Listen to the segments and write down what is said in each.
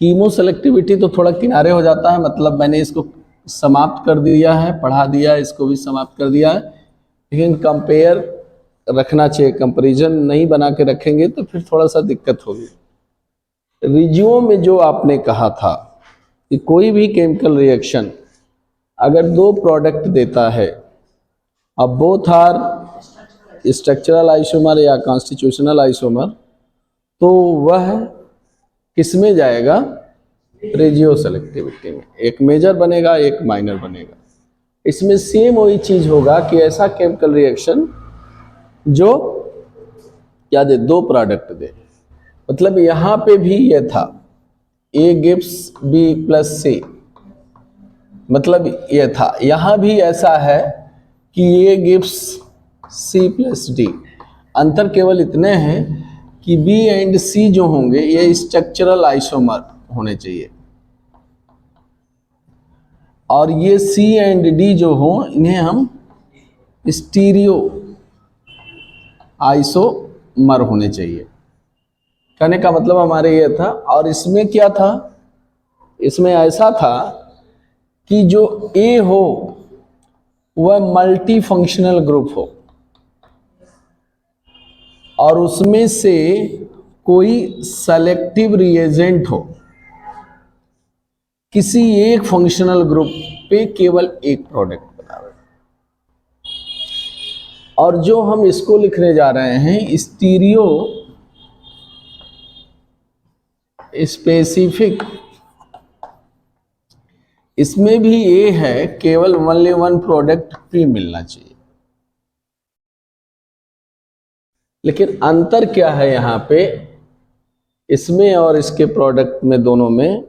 Chemo selectivity तो थोड़ा किनारे हो जाता है, मतलब मैंने इसको समाप्त कर दिया है, पढ़ा दिया, इसको भी समाप्त कर दिया है, लेकिन कंपेयर रखना चाहिए, कंपैरिजन नहीं बना के रखेंगे तो फिर थोड़ा सा दिक्कत होगी। रिज्यूम में जो आपने कहा था कि कोई भी केमिकल रिएक्शन अगर दो प्रोडक्ट देता है, अब बोथ आर स्ट्रक्चरल आइसोमर या कॉन्स्टिट्यूशनल आइसोमर, तो वह किस में जाएगा? रेजियो सेलेक्टिविटी में। एक मेजर बनेगा, एक माइनर बनेगा। इसमें सेम वही चीज होगा कि ऐसा केमिकल रिएक्शन जो क्या दे? दो प्रोडक्ट दे। मतलब यहां पे भी यह था A gives B plus C, मतलब यह था। यहां भी ऐसा है कि A gives C plus D। अंतर केवल इतने हैं कि B एंड C जो होंगे ये स्ट्रक्चरल आइसोमर होने चाहिए, और ये C एंड D जो हो इन्हें हम स्टीरियो आइसोमर होने चाहिए। कहने का मतलब हमारे ये था। और इसमें क्या था? इसमें ऐसा था कि जो A हो वह मल्टी फंक्शनल ग्रुप हो और उसमें से कोई सेलेक्टिव रिएजेंट हो, किसी एक फंक्शनल ग्रुप पे केवल एक प्रोडक्ट बनावे। और जो हम इसको लिखने जा रहे हैं स्टीरियो स्पेसिफिक, इसमें भी ये है केवल ओनली वन प्रोडक्ट फ्री मिलना चाहिए। लेकिन अंतर क्या है यहाँ पे इसमें और इसके प्रोडक्ट में, दोनों में,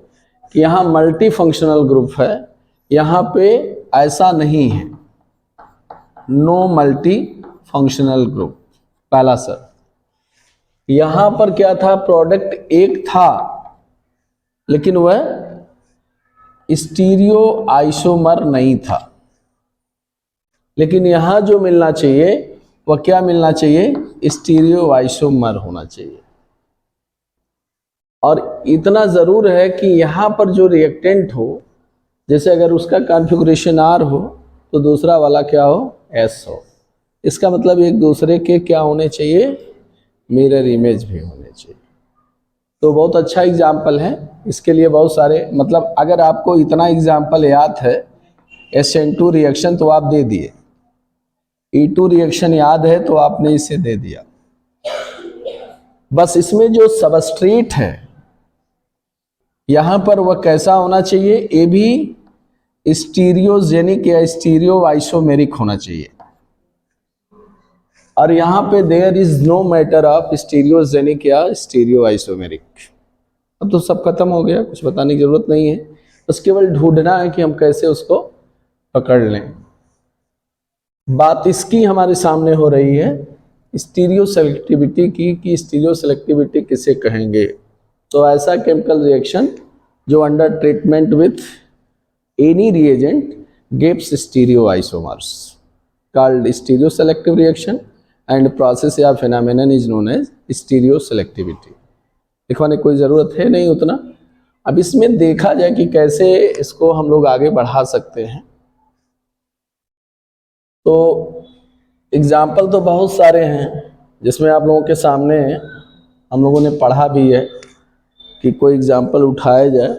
कि यहाँ मल्टी फंक्शनल ग्रुप है, यहाँ पे ऐसा नहीं है, नो मल्टी फंक्शनल ग्रुप। पहला सर, यहाँ पर क्या था? प्रोडक्ट एक था लेकिन वह स्टीरियो आइसोमर नहीं था। लेकिन यहां जो मिलना चाहिए वह क्या मिलना चाहिए? स्टीरियो आइसोमर होना चाहिए। और इतना जरूर है कि यहां पर जो रिएक्टेंट हो, जैसे अगर उसका कॉन्फ़िगरेशन R हो तो दूसरा वाला क्या हो? S हो। इसका मतलब एक दूसरे के क्या होने चाहिए? मिरर इमेज भी होने चाहिए। तो बहुत अच्छा एग्जाम्पल है। इसके लिए बहुत सारे, मतलब अगर आपको इतना एग्जाम्पल याद है, SN2 रिएक्शन तो आप दे दिए, E2 रिएक्शन याद है तो आपने इसे दे दिया। बस इसमें जो सबस्ट्रेट है यहां पर वह कैसा होना चाहिए? ये भी स्टीरियोजेनिक या स्टीरियो आइसोमेरिक होना चाहिए। और यहां पे there is no matter of stereogenic or stereoisomeric. अब तो सब खत्म हो गया, कुछ बताने की जरूरत नहीं है, बस केवल ढूंढना है कि हम कैसे उसको पकड़ लें। बात इसकी हमारे सामने हो रही है स्टीरियो सेलेक्टिविटी की, कि स्टीरियो सेलेक्टिविटी किसे कहेंगे। तो ऐसा केमिकल रिएक्शन जो under treatment with any reagent gives stereoisomers called stereoselective reaction and process या phenomenon is known as stereoselectivity. लिखवाने की कोई ज़रूरत है नहीं उतना। अब इसमें देखा जाए कि कैसे इसको हम लोग आगे बढ़ा सकते हैं। तो एग्जाम्पल तो बहुत सारे हैं जिसमें आप लोगों के सामने हम लोगों ने पढ़ा भी है, कि कोई एग्जाम्पल उठाया जाए।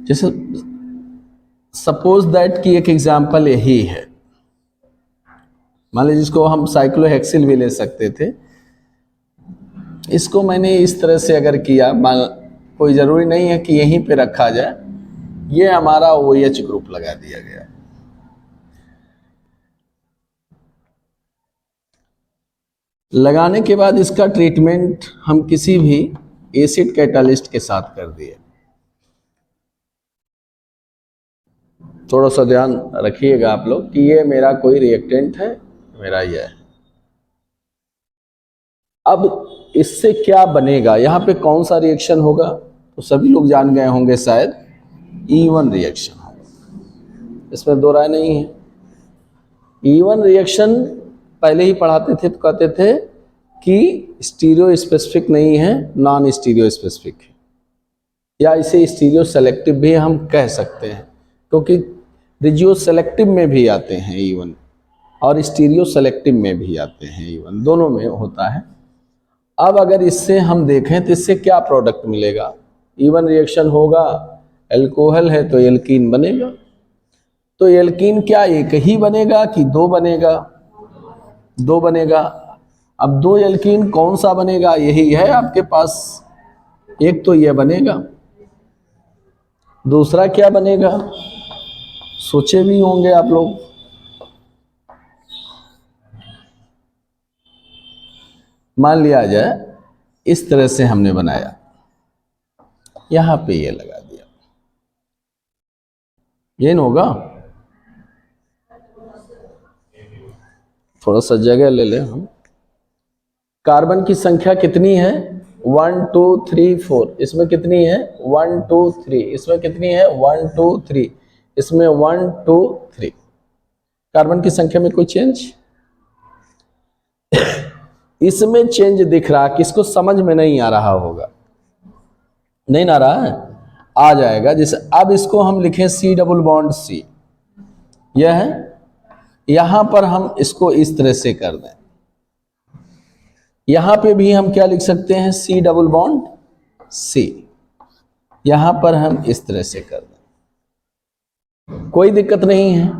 जैसे सपोज दैट कि एक एग्जाम्पल यही है, मान लीजिए जिसको हम साइक्लोहेक्सिल भी ले सकते थे। इसको मैंने इस तरह से अगर किया, कोई ज़रूरी नहीं है कि यहीं पे रखा जाए, ये हमारा OH ग्रुप लगा दिया गया। लगाने के बाद इसका ट्रीटमेंट हम किसी भी एसिड कैटालिस्ट के साथ कर दिए। थोड़ा सा ध्यान रखिएगा आप लोग कि ये मेरा कोई रिएक्टेंट है, मेरा ये है। अब इससे क्या बनेगा, यहाँ पे कौन सा रिएक्शन होगा तो सभी लोग जान गए होंगे शायद, E1 रिएक्शन होगा, इसमें दो राय नहीं है। E1 रिएक्शन पहले ही पढ़ाते थे तो कहते थे कि स्टीरियो स्पेसिफिक नहीं है, नॉन स्टीरियो स्पेसिफिक है, या इसे स्टीरियो सेलेक्टिव भी हम कह सकते हैं, क्योंकि रिजियो सेलेक्टिव में भी आते हैं E1 और स्टीरियो सेलेक्टिव में भी आते हैं E1, दोनों में होता है। अब अगर इससे हम देखें तो इससे क्या प्रोडक्ट मिलेगा? E1 रिएक्शन होगा, एल्कोहल है तो एल्कीन बनेगा। तो एल्कीन क्या एक ही बनेगा कि दो बनेगा? दो बनेगा। अब दो एल्कीन कौन सा बनेगा? यही है आपके पास, एक तो यह बनेगा, दूसरा क्या बनेगा? सोचे भी होंगे आप लोग। मान लिया जाए इस तरह से हमने बनाया, यहां पे ये लगा दिया, ये न होगा? थोड़ा सा जगह ले लें हम। कार्बन की संख्या कितनी है? 1 2 3 4। इसमें कितनी है? 1 2 3। इसमें कितनी है? 1 2 3। इसमें 1 2 3। कार्बन की संख्या में कोई चेंज? इसमें चेंज दिख रहा, किसको समझ में नहीं आ रहा होगा? नहीं आ रहा है? आ जाएगा। जैसे अब इसको हम लिखें C डबल बॉन्ड C, यह है, यहां पर हम इसको इस तरह से कर दें, यहां पे भी हम क्या लिख सकते हैं? C डबल बॉन्ड C, यहां पर हम इस तरह से कर दें, कोई दिक्कत नहीं है।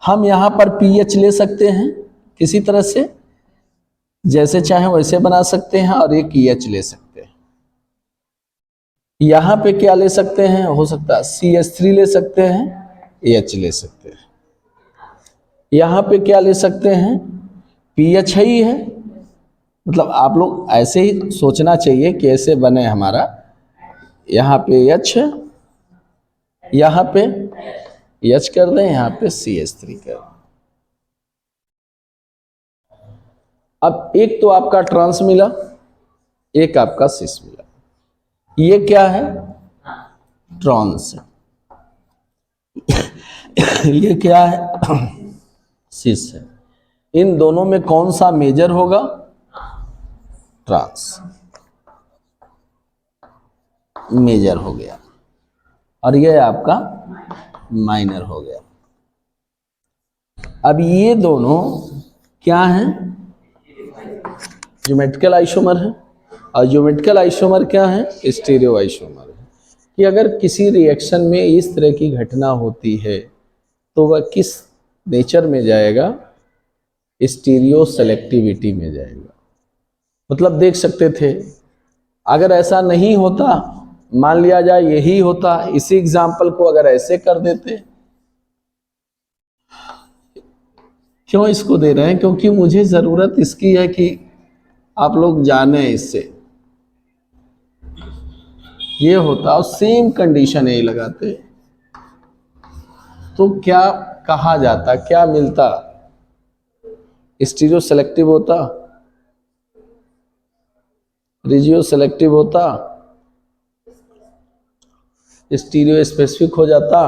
हम यहां पर pH ले सकते हैं किसी तरह से, जैसे चाहे वैसे बना सकते हैं, और एक EH ले सकते हैं। यहां पे क्या ले सकते हैं? हो सकता है CH3 ले सकते हैं, H ले सकते हैं। यहां पे क्या ले सकते हैं? pH है ही है, मतलब आप लोग ऐसे ही सोचना चाहिए कि ऐसे बने हमारा, यहाँ पे H है, यहाँ पे H कर दें, यहाँ पे CH3 कर दें। अब एक तो आपका ट्रांस मिला, एक आपका सिस मिला। ये क्या है? ट्रांस। ये क्या है? सिस है। इन दोनों में कौन सा मेजर होगा? ट्रांस मेजर हो गया, और ये आपका माइनर हो गया। अब ये दोनों क्या हैं? ज्योमेट्रिकल आइसोमर है, और ज्योमेट्रिकल आइसोमर क्या है? स्टीरियो आइसोमर है। कि अगर किसी रिएक्शन में इस तरह की घटना होती है तो वह किस नेचर में जाएगा? स्टीरियो सेलेक्टिविटी में जाएगा। मतलब देख सकते थे, अगर ऐसा नहीं होता, मान लिया जाए यही होता, इसी एग्जाम्पल को अगर ऐसे कर देते। क्यों इसको दे रहे हैं? क्योंकि मुझे जरूरत इसकी है कि आप लोग जाने इससे। ये होता और सेम कंडीशन यही लगाते तो क्या कहा जाता, क्या मिलता? स्टीरियो सेलेक्टिव होता, रिजियो सेलेक्टिव होता, स्टीरियो स्पेसिफिक हो जाता,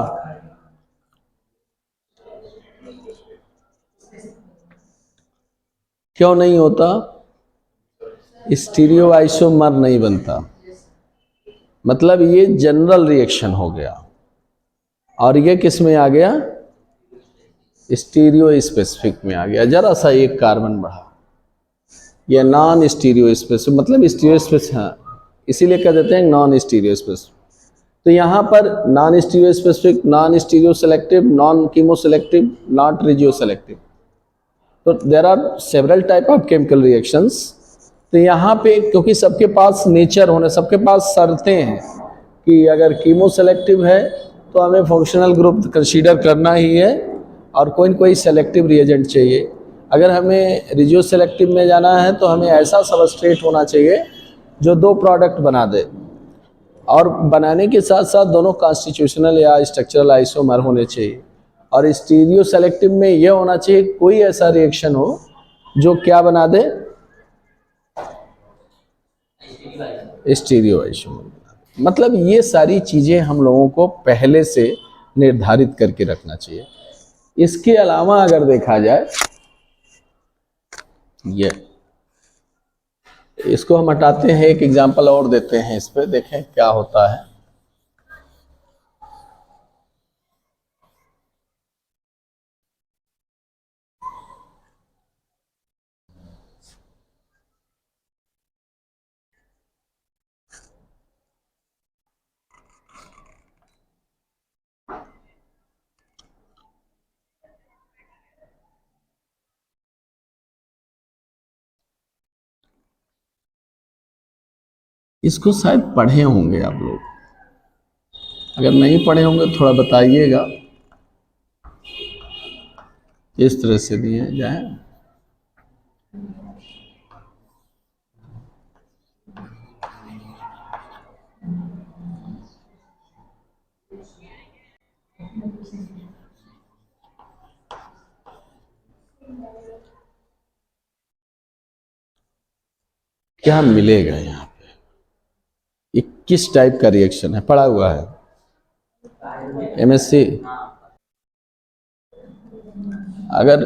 क्यों नहीं होता? स्टीरियो आइसोमर नहीं बनता। मतलब ये जनरल रिएक्शन हो गया, और ये किस में आ गया? स्टीरियो स्पेसिफिक में आ गया। जरा सा एक कार्बन बढ़ा, ये नॉन स्टीरियो स्पेसिफिक, मतलब स्टीरियो स्पेसिफिक, हाँ इसीलिए कह देते हैं नॉन स्टीरियो स्पेसिफिक। तो यहाँ पर non stereospecific, non stereoselective, non chemoselective, not regioselective. तो there are several type of chemical reactions. तो यहाँ पे क्योंकि सबके पास नेचर होने, सबके पास शर्तें हैं कि अगर कीमो सेलेक्टिव है तो हमें फंक्शनल ग्रुप कंसीडर करना ही है, और कोई न कोई सेलेक्टिव रिएजेंट चाहिए। अगर हमें रिजियो सेलेक्टिव में जाना है तो हमें ऐसा सबस्ट्रेट होना चाहिए जो दो प्रोडक्ट बना दे, और बनाने के साथ साथ दोनों कॉन्स्टिट्यूशनल या स्ट्रक्चरल आइसोमर होने चाहिए। और स्टीरियो सेलेक्टिव में यह होना चाहिए कोई ऐसा रिएक्शन हो जो क्या बना दे? Stereo isomer. मतलब ये सारी चीज़ें हम लोगों को पहले से निर्धारित करके रखना चाहिए। इसके अलावा अगर देखा जाए, ये इसको हम हटाते हैं, एक एग्जांपल और देते हैं इस पे, देखें क्या होता है। इसको शायद पढ़े होंगे आप लोग, अगर नहीं पढ़े होंगे थोड़ा बताइएगा इस तरह से दिए जाए। क्या मिलेगा यहाँ पे, ये किस टाइप का रिएक्शन है, पढ़ा हुआ है एमएससी। अगर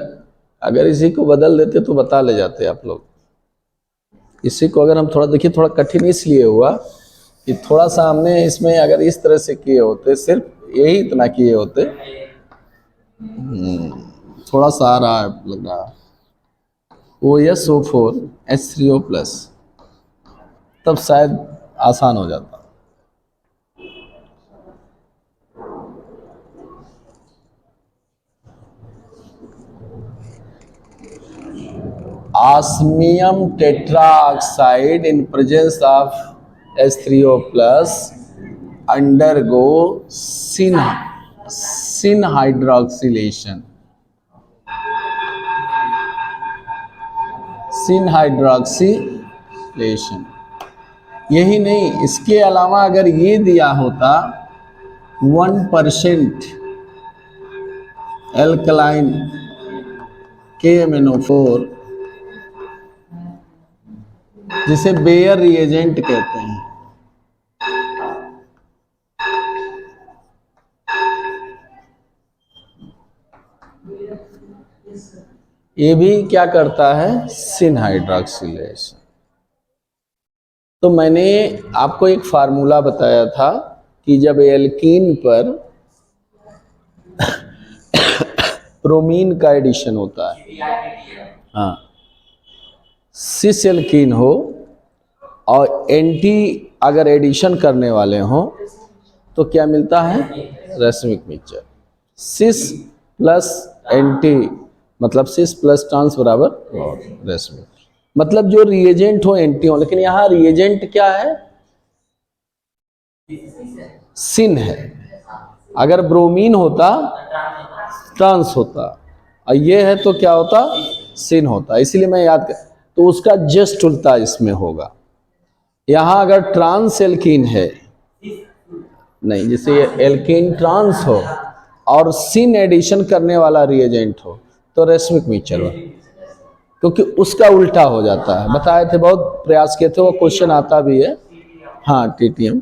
अगर इसी को बदल देते तो बता ले जाते आप लोग। इसी को अगर हम थोड़ा देखिए, थोड़ा कठिन इसलिए हुआ कि थोड़ा सा हमने इसमें अगर इस तरह से किए होते, सिर्फ यही इतना किए होते, थोड़ा सा आ रहा है लग रहा है, OSO4H3O+, तब शायद आसान हो जाता। osmium tetraoxide in presence of H3O+ undergo synhydroxylation। synhydroxylation यही नहीं, इसके अलावा अगर ये दिया होता 1% एल्कलाइन KMnO4, जिसे बेयर रिएजेंट कहते हैं, ये भी क्या करता है, सिनहाइड्रोक्सिलेशन। तो मैंने आपको एक फार्मूला बताया था कि जब एल्कीन पर ब्रोमीन का एडिशन होता है, हाँ, सिस एल्कीन हो और एंटी अगर एडिशन करने वाले हो तो क्या मिलता है, रेसमिक मिक्सचर। सिस प्लस एंटी मतलब सिस प्लस ट्रांस बराबर रेसमिक, मतलब जो रिएजेंट हो एंटी हो, लेकिन यहाँ रिएजेंट क्या है, सिन है। अगर ब्रोमीन होता ट्रांस होता, और ये है तो क्या होता, सिन होता। इसीलिए मैं याद कर, तो उसका जस्ट उल्टा इसमें होगा। यहाँ अगर ट्रांस एल्कीन है, नहीं, जैसे ये एल्कीन ट्रांस हो और सिन एडिशन करने वाला रिएजेंट हो तो रेसमिक मिक्सचर हो, क्योंकि उसका उल्टा हो जाता है। बताए थे, बहुत प्रयास किए थे, वो क्वेश्चन आता भी है। हाँ, TTM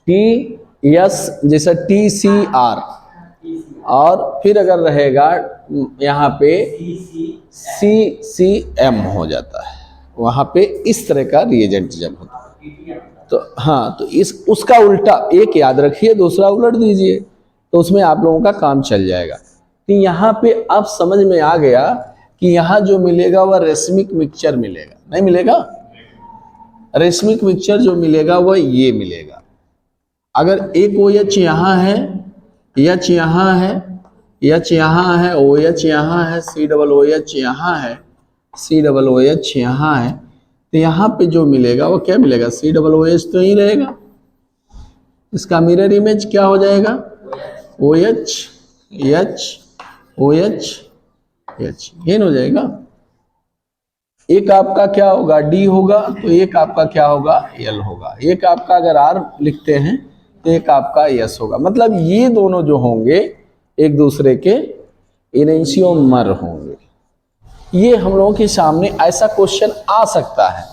TS जैसा TCR, और फिर अगर रहेगा यहाँ पे CCM हो जाता है, वहाँ पे इस तरह का रिएजेंट जब होता है। तो हाँ, तो इस उसका उल्टा एक याद रखिए, दूसरा उलट दीजिए, तो उसमें आप लोगों का काम चल जाएगा। तो यहाँ पे अब समझ में आ गया कि यहाँ जो मिलेगा वह रेसमिक मिक्सचर मिलेगा, नहीं मिलेगा, रेसमिक मिक्सचर जो मिलेगा वह ये मिलेगा। अगर एक OH यहाँ है, H यहाँ है, H यहाँ है, OH यहाँ है, COOH यहाँ है, COOH यहाँ है, तो यहाँ पे जो मिलेगा वो क्या मिलेगा, COOH तो यही रहेगा। इसका मिरर इमेज क्या हो जाएगा, OH H OH H, ये हो जाएगा। एक आपका क्या होगा, D होगा, तो एक आपका क्या होगा, L होगा। एक आपका अगर R लिखते हैं तो एक आपका S होगा। मतलब ये दोनों जो होंगे एक दूसरे के इनेंशियोमर होंगे। ये हम लोगों के सामने ऐसा क्वेश्चन आ सकता है,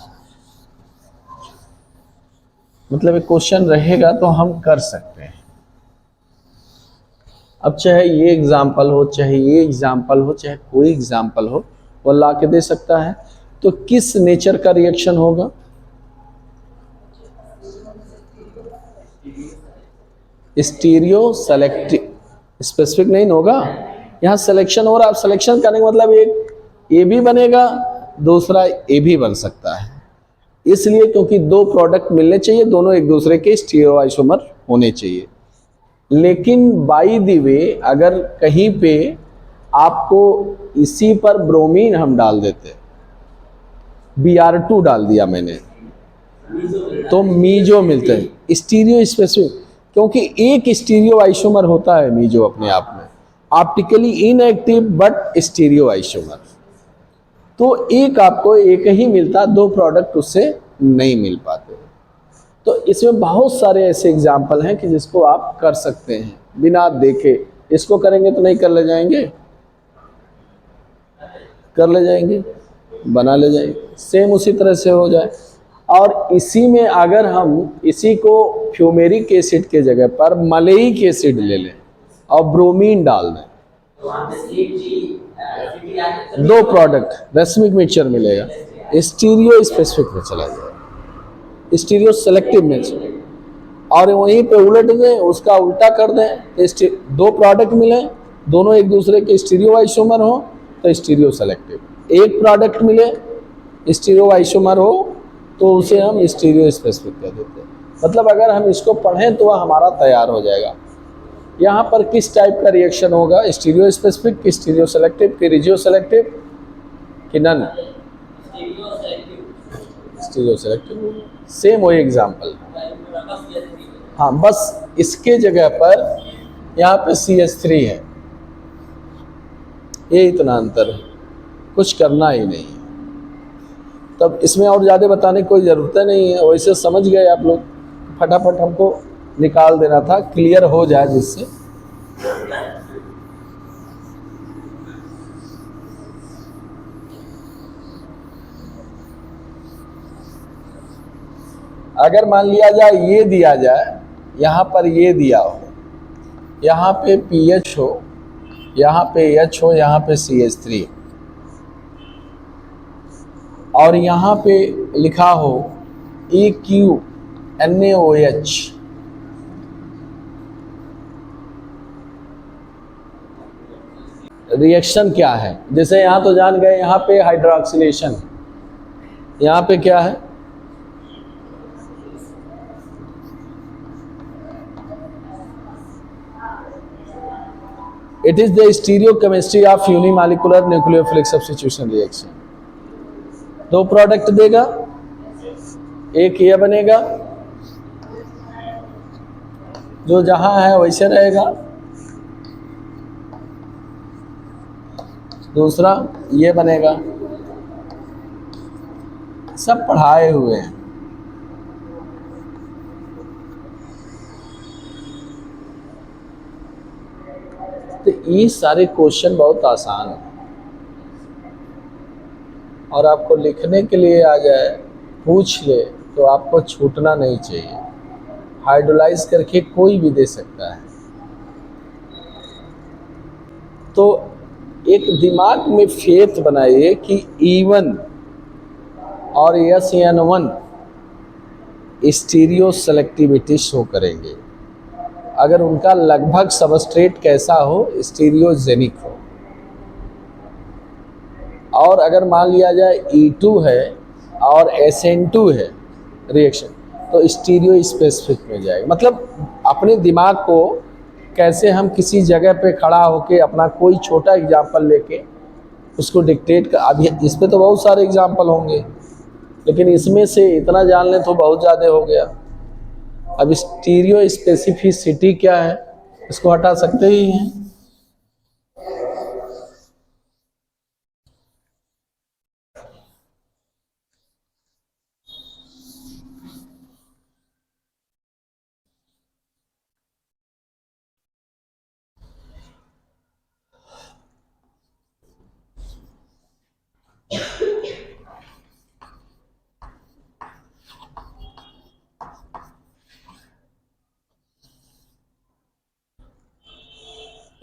मतलब एक क्वेश्चन रहेगा तो हम कर सकते हैं। अब चाहे ये एग्जाम्पल हो, चाहे ये एग्जाम्पल हो, चाहे कोई एग्जाम्पल हो, वो ला के दे सकता है। तो किस नेचर का रिएक्शन होगा? स्टीरियो सेलेक्टिव, स्पेसिफिक नहीं होगा। यहाँ सिलेक्शन हो रहा है, सिलेक्शन करने का मतलब एक ए भी बनेगा, दूसरा ए भी बन सकता है। इसलिए क्योंकि दो प्रोडक्ट मिलने चाहिए, दोनों एक दूसरे के स्टीरियो आइसोमर होने चाहिए। लेकिन बाई द वे अगर कहीं पे आपको इसी पर ब्रोमीन हम डाल देते, Br2 डाल दिया मैंने, तो मीजो मिलते हैं स्टीरियो स्पेसिफिक, क्योंकि एक स्टीरियो आइसोमर होता है मीजो अपने आप में, optically inactive but stereo isomer. तो एक आपको एक ही मिलता, दो प्रोडक्ट उससे नहीं मिल पाते। तो इसमें बहुत सारे ऐसे एग्जाम्पल हैं कि जिसको आप कर सकते हैं बिना देखे। इसको करेंगे तो नहीं कर ले जाएंगे, कर ले जाएंगे, बना ले जाएंगे, सेम उसी तरह से हो जाए। और इसी में अगर हम इसी को फ्यूमेरिक एसिड के जगह पर मलेइक एसिड ले लें और ब्रोमीन डाल दें, दो प्रोडक्ट रेसमिक मिक्सचर मिलेगा, स्टीरियो स्पेसिफिक में चला जाएगा, स्टीरियो सेलेक्टिव में। और वहीं पे उलट दें, उसका उल्टा कर दें, दो प्रोडक्ट मिले, दोनों एक दूसरे के स्टीरियो आइसोमर हो तो स्टीरियो सेलेक्टिव। एक प्रोडक्ट मिले स्टीरियो आइसोमर हो तो उसे हम स्टीरियो स्पेसिफिक कह देते हैं। मतलब अगर हम इसको पढ़ें तो वह हमारा तैयार हो जाएगा। यहाँ पर किस टाइप का रिएक्शन होगा, स्टीरियो स्पेसिफिक कि स्टीरियो सेलेक्टिव कि रिजियो सेलेक्टिव कि नन? स्टीरियो सेलेक्टिव, सेम वही एग्जाम्पल। हाँ, बस इसके जगह पर यहाँ पे CH3 है, ये इतना अंतर है, कुछ करना ही नहीं है। तब इसमें और ज़्यादा बताने की कोई ज़रूरत नहीं है, वैसे समझ गए आप लोग, फटाफट हमको निकाल देना था, क्लियर हो जाए जिससे। अगर मान लिया जाए ये दिया जाए, यहाँ पर ये दिया हो, यहाँ पे PH हो, यहाँ पे H हो, यहाँ पे CH3, और यहाँ पे लिखा हो EQNaOH, रिएक्शन क्या है? जैसे यहाँ तो जान गए, यहाँ पे हाइड्रोक्सिलेशन, यहाँ पे क्या है? It is the stereochemistry of unimolecular nucleophilic substitution reaction। दो प्रोडक्ट देगा, एक ये बनेगा जो जहां है वैसे रहेगा, दूसरा ये बनेगा। सब पढ़ाए हुए हैं। तो ये सारे क्वेश्चन बहुत आसान है, और आपको लिखने के लिए आ जाए, पूछ ले तो आपको छूटना नहीं चाहिए। हाइड्रोलाइज करके कोई भी दे सकता है। तो एक दिमाग में फेथ बनाइए कि E1 और SN1 स्टीरियो सेलेक्टिविटी शो करेंगे अगर उनका लगभग सबस्ट्रेट कैसा हो, स्टीरियोजेनिक हो। और अगर मान लिया जाए E2 है और SN2 है रिएक्शन, तो स्टीरियो स्पेसिफिक में जाएगा। मतलब अपने दिमाग को कैसे हम किसी जगह पे खड़ा होके अपना कोई छोटा एग्जाम्पल लेके उसको डिक्टेट कर, अभी इस पे तो बहुत सारे एग्जाम्पल होंगे, लेकिन इसमें से इतना जान लें तो बहुत ज़्यादा हो गया। अब स्टीरियो स्पेसिफिसिटी क्या है, इसको हटा सकते ही हैं।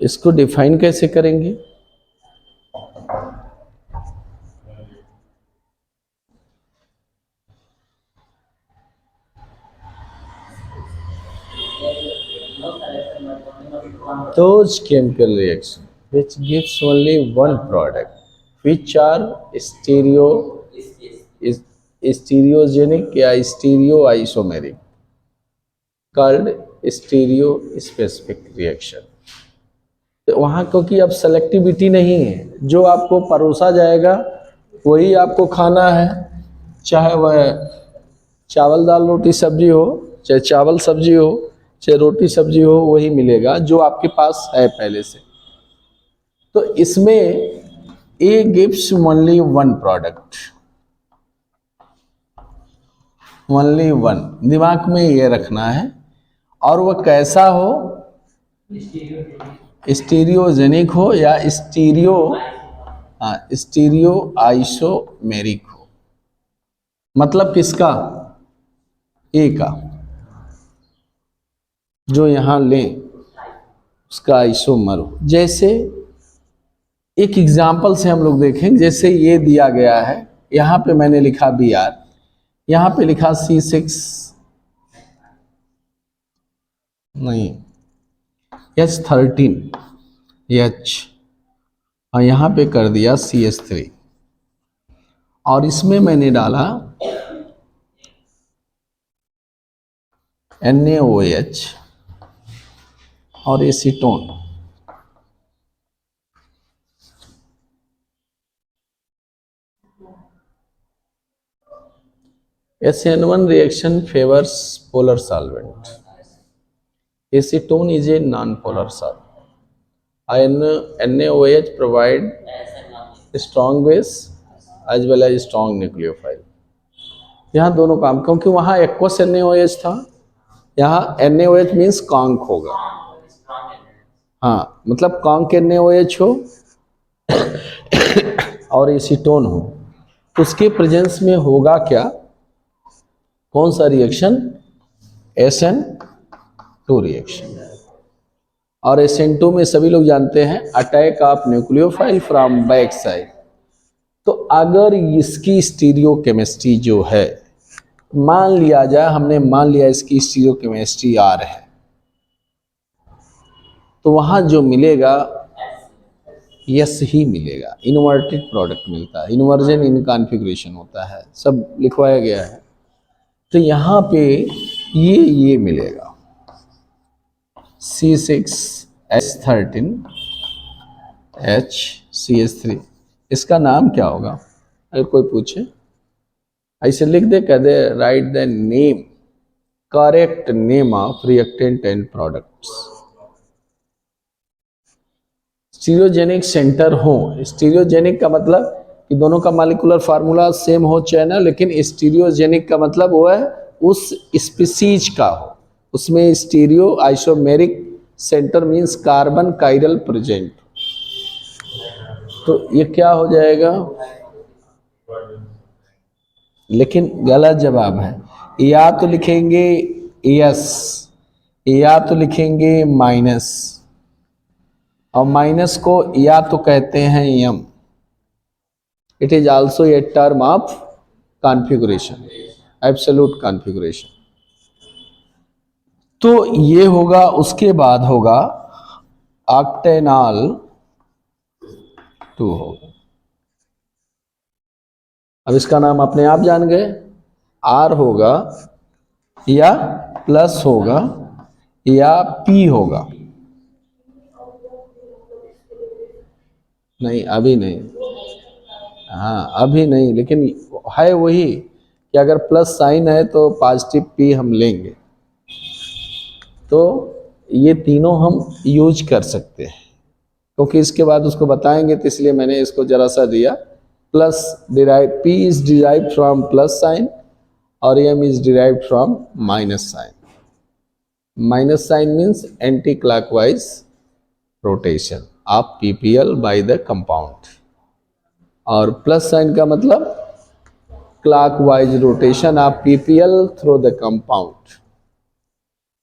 इसको डिफाइन कैसे करेंगे? Those chemical reaction which gives only one product, which are stereo is stereogenic या stereoisomeric, called stereo specific reaction। तो वहाँ क्योंकि अब सेलेक्टिविटी नहीं है, जो आपको परोसा जाएगा वही आपको खाना है, चाहे वह चावल दाल रोटी सब्जी हो, चाहे चावल सब्जी हो, चाहे रोटी सब्जी हो, वही मिलेगा जो आपके पास है पहले से। तो इसमें A gives only one product, only one, दिमाग में ये रखना है। और वह कैसा हो, स्टीरियोजेनिक हो या स्टीरियो आइसोमेरिक हो। मतलब किसका? ए का, जो यहां लें उसका आइसोमर हो। जैसे एक एग्जाम्पल से हम लोग देखें, जैसे ये दिया गया है, यहां पे मैंने लिखा Br, यहां पे लिखा C6 नहीं H13 H, और यहां पे कर दिया CH3, और इसमें मैंने डाला NaOH और acetone. SN1 reaction favors polar solvent. Acetone is a non-polar solvent. NaOH provide strong base as well as strong nucleophile। यहाँ दोनों काम, क्योंकि वहाँ एक्वस NaOH था, यहाँ NaOH मीन्स कॉन्क होगा। हाँ, मतलब कॉन्क NaOH हो और एसीटोन हो, तो उसके प्रेजेंस में होगा क्या? कौन सा रिएक्शन? SN2 reaction. और SN2 में सभी लोग जानते हैं attack of nucleophile from back side. तो अगर इसकी स्टीरियो केमिस्ट्री जो है, मान लिया जाए, हमने मान लिया इसकी स्टीरियो केमिस्ट्री R है, तो वहां जो मिलेगा यस ही मिलेगा, इन्वर्टेड प्रोडक्ट मिलता है, इन्वर्जन इन कॉन्फ़िगरेशन होता है, सब लिखवाया गया है। तो यहाँ पे ये मिलेगा C6H13 HCH3। इसका नाम क्या होगा? अगर कोई पूछे ऐसे लिख दे, कह दे write the name, correct name of reactant and products. Stereogenic centre हो, स्टीरियोजेनिक का मतलब कि दोनों का मॉलिक्यूलर फार्मूला सेम हो चाहे ना, लेकिन स्टीरियोजेनिक का मतलब वो है उस स्पीसीज का हो, उसमें stereo isomeric centre means carbon chiral present. तो ये क्या हो जाएगा? लेकिन गलत जवाब है। या तो लिखेंगे यस, या तो लिखेंगे माइनस, और माइनस को या तो कहते हैं यम। It is also a term of configuration, absolute configuration. तो ये होगा, उसके बाद होगा ऑक्टेनॉल 2 होगा। अब इसका नाम अपने आप जान गए, R होगा या प्लस होगा या P होगा। नहीं, अभी नहीं, हाँ अभी नहीं, लेकिन है वही कि अगर प्लस साइन है तो पॉजिटिव P हम लेंगे। तो ये तीनों हम यूज कर सकते हैं, क्योंकि इसके बाद उसको बताएंगे, तो इसलिए मैंने इसको जरा सा दिया। Plus derive, P is derive from plus sign और M is derive from minus sign. Minus sign means anticlockwise rotation of PPL by the compound, और प्लस साइन का मतलब clockwise rotation of PPL through the compound.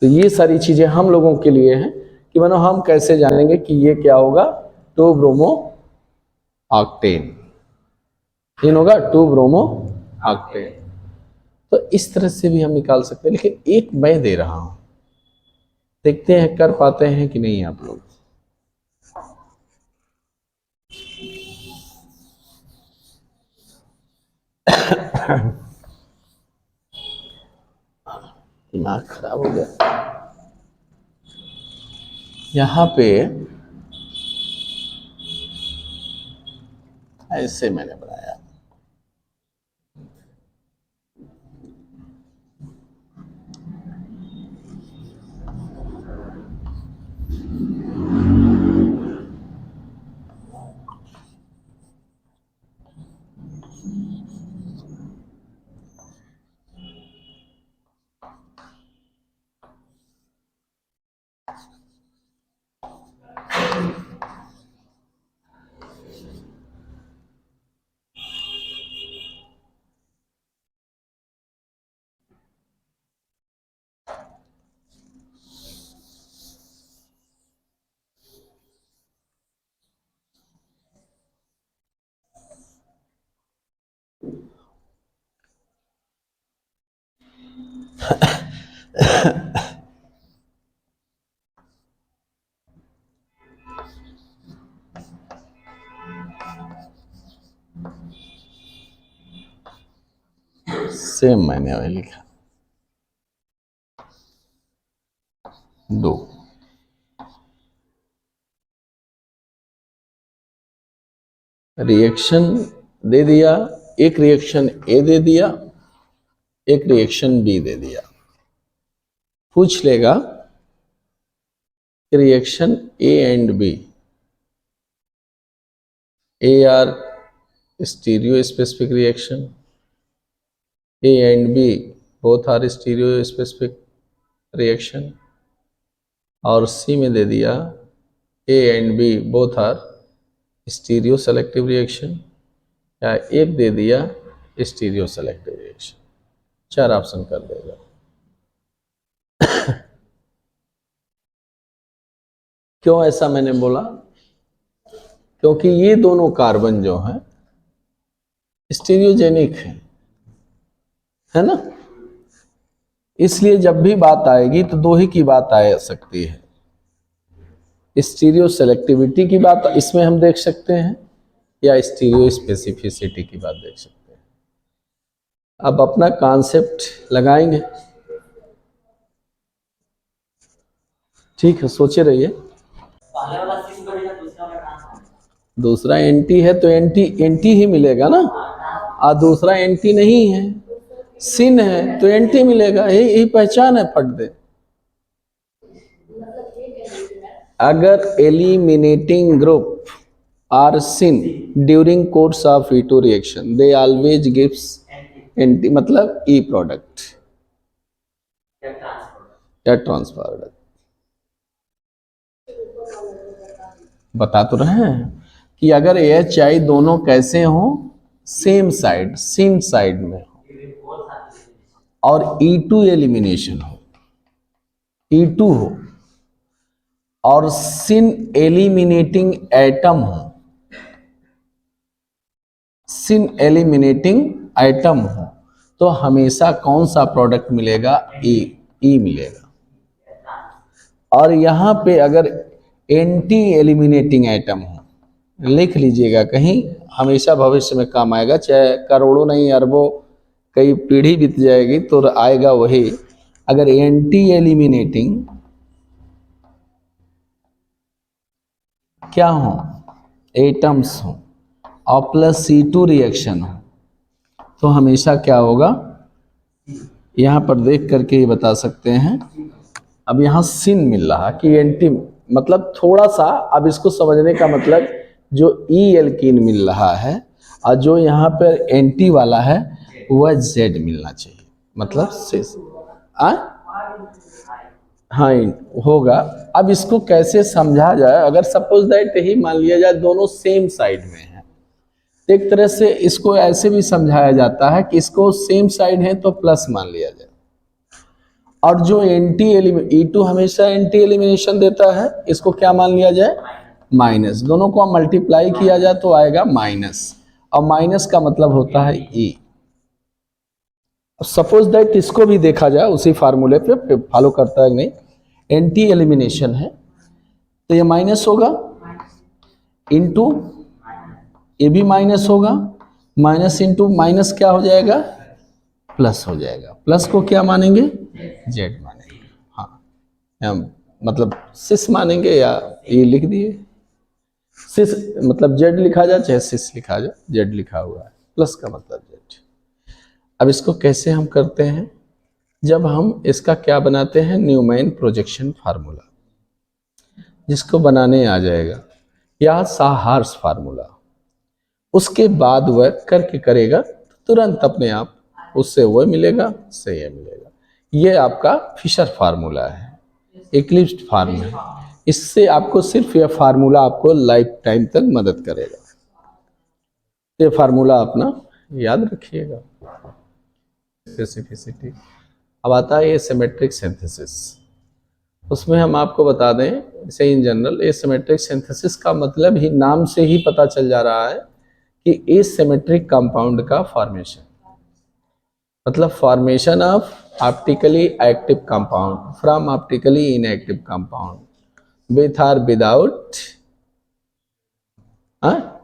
तो ये सारी चीजें हम लोगों के लिए हैं कि मानो हम कैसे जानेंगे कि ये क्या होगा, 2 ब्रोमो ऑक्टेन, इन होगा 2 ब्रोमो ऑक्टेन। तो इस तरह से भी हम निकाल सकते हैं, लेकिन एक मैं दे रहा हूं, देखते हैं कर पाते हैं कि नहीं आप लोग। दिमाग खराब हो गया। यहां पे ऐसे मैंने बनाया, सेम मैंने वही लिखा, 2। रिएक्शन दे दिया, एक रिएक्शन ए दे दिया, एक रिएक्शन बी दे दिया। पूछ लेगा reaction A and B, A are stereospecific reaction, A and B both are stereospecific reaction, और सी में दे दिया A and B both are stereoselective reaction, या एक दे दिया स्टीरियो सेलेक्टिव रिएक्शन। 4 ऑप्शन कर देगा। क्यों ऐसा मैंने बोला? क्योंकि ये दोनों कार्बन जो हैं स्टीरियोजेनिक है ना, इसलिए जब भी बात आएगी तो 2 ही की बात आ सकती है, स्टीरियो सेलेक्टिविटी की बात इसमें हम देख सकते हैं, या स्टीरियो स्पेसिफिसिटी की बात देख सकते हैं। अब अपना कॉन्सेप्ट लगाएंगे, ठीक है, सोचे रहिए। दूसरा एंटी है तो एंटी एंटी ही मिलेगा ना, और दूसरा एंटी नहीं है, सिन है तो एंटी मिलेगा, यही पहचान है फट दे। अगर eliminating group are syn during course of E2 reaction they always gives anti, मतलब ई प्रोडक्ट या ट्रांसप्रोडक्ट। बता तो रहे हैं कि अगर HI दोनों कैसे हो, सेम साइड सिन साइड में हो, और E2 एलिमिनेशन हो, E2 हो, और सिन एलिमिनेटिंग एटम हो, सिन एलिमिनेटिंग एटम हो, तो हमेशा कौन सा प्रोडक्ट मिलेगा? ई मिलेगा। और यहां पे अगर एंटी एलिमिनेटिंग एटम हो, लिख लीजिएगा कहीं, हमेशा भविष्य में काम आएगा, चाहे करोड़ों नहीं अरबों कई पीढ़ी बीत जाएगी तो आएगा वही। अगर एंटी एलिमिनेटिंग क्या हो, एटम्स हो, और प्लस C2 रिएक्शन हो, तो हमेशा क्या होगा, यहां पर देख करके ही बता सकते हैं। अब यहां सिन मिल रहा कि एंटी, मतलब थोड़ा सा अब इसको समझने का मतलब, जो ई एल्कीन मिल रहा है और जो यहाँ पर एंटी वाला है वह जेड मिलना चाहिए, मतलब सिस हाँ होगा। अब इसको कैसे समझा जाए? अगर सपोज दैट ही मान लिया जाए दोनों सेम साइड में है, एक तरह से इसको ऐसे भी समझाया जाता है कि इसको सेम साइड है तो प्लस मान लिया जाए, और जो E2 हमेशा एंटी एलिमिनेशन देता है, इसको क्या मान लिया जाए, माइनस। दोनों को मल्टीप्लाई किया जाए तो आएगा माइनस, और माइनस का मतलब होता है E। सपोज दैट इसको भी देखा जाए उसी फार्मूले पे फॉलो करता है कि नहीं, एंटी एलिमिनेशन है तो ये माइनस होगा, इनटू ये भी माइनस होगा, माइनस इंटू माइनस क्या हो जाएगा, प्लस हो जाएगा। प्लस को क्या मानेंगे, जेड मानेंगे। हाँ, मतलब सिस मानेंगे, या ये लिख दिए सिस, मतलब जेड लिखा जाए चाहे सिस लिखा जाए, जेड लिखा हुआ है, प्लस का मतलब जेड। अब इसको कैसे हम करते हैं, जब हम इसका क्या बनाते हैं, न्यूमैन प्रोजेक्शन फार्मूला, जिसको बनाने आ जाएगा, या साहार्स फार्मूला। उसके बाद वह करके करेगा तुरंत अपने आप उससे वह मिलेगा, उससे यह मिलेगा। ये आपका फिशर फार्मूला है, इक्लिप्स फार्म है। इससे आपको सिर्फ यह फार्मूला आपको लाइफ टाइम तक मदद करेगा। ये फार्मूला अपना याद रखिएगा। स्पेसिफिसिटी। अब आता है एसिमेट्रिक सिंथेसिस। उसमें हम आपको बता दें इसे इन जनरल, एसिमेट्रिक सिंथेसिस का मतलब ही नाम से ही पता चल जा रहा है कि एसिमेट्रिक कंपाउंड का फॉर्मेशन, मतलब formation of optically active compound from optically inactive compound with or without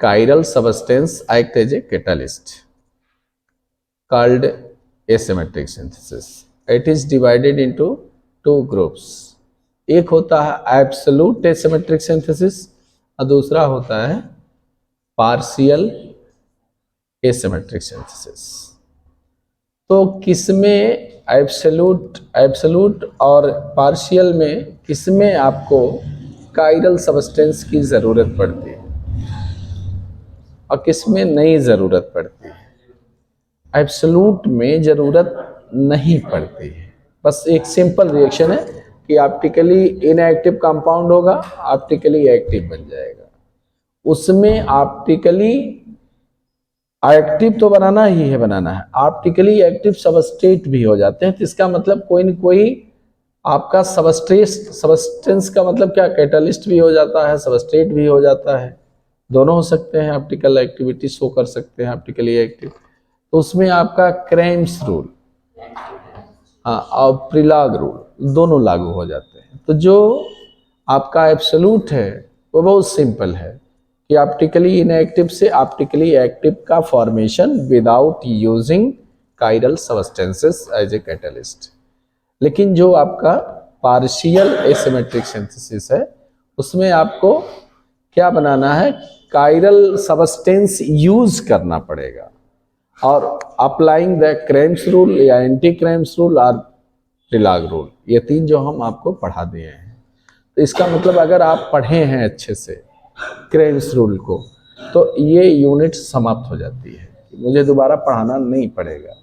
chiral substance act as a catalyst called asymmetric synthesis. It is divided into two groups. एक होता है एब्सोल्यूट एसिमेट्रिक सिंथेसिस और दूसरा होता है partial asymmetric synthesis. तो किसमें absolute और पार्शियल में किसमें आपको कायरल सब्सटेंस की ज़रूरत पड़ती है और किसमें नहीं ज़रूरत पड़ती है? एब्सोल्यूट में ज़रूरत नहीं पड़ती है, बस एक सिंपल रिएक्शन है कि ऑप्टिकली इनएक्टिव कंपाउंड होगा, ऑप्टिकली एक्टिव बन जाएगा। उसमें ऑप्टिकली एक्टिव तो बनाना ही है, बनाना है, ऑप्टिकली एक्टिव सबस्ट्रेट भी हो जाते हैं। तो इसका मतलब कोई न कोई आपका सबस्टेंस का मतलब क्या, कैटलिस्ट भी हो जाता है, सबस्ट्रेट भी हो जाता है, दोनों हो सकते हैं, ऑप्टिकल एक्टिविटी शो कर सकते हैं ऑप्टिकली एक्टिव। तो उसमें आपका क्रेम्स रूल और प्रिलाग रूल दोनों लागू हो जाते हैं। तो जो आपका एब्सोल्यूट है वो बहुत सिंपल है कि ऑप्टिकली इनएक्टिव से ऑप्टिकली एक्टिव का formation without using chiral substances as a catalyst. लेकिन जो आपका पार्शियल एसिमेट्रिक सिंथेसिस है उसमें आपको क्या बनाना है, कायरल सब्सटेंस यूज करना पड़ेगा और अप्लाइंग द क्रेम्स रूल या एंटी क्रेम्स रूल और प्रिलाग रूल, ये तीन जो हम आपको पढ़ा दिए हैं। तो इसका मतलब अगर आप पढ़े हैं अच्छे से क्रेम्स रूल को तो ये यूनिट समाप्त हो जाती है, मुझे दोबारा पढ़ाना नहीं पड़ेगा।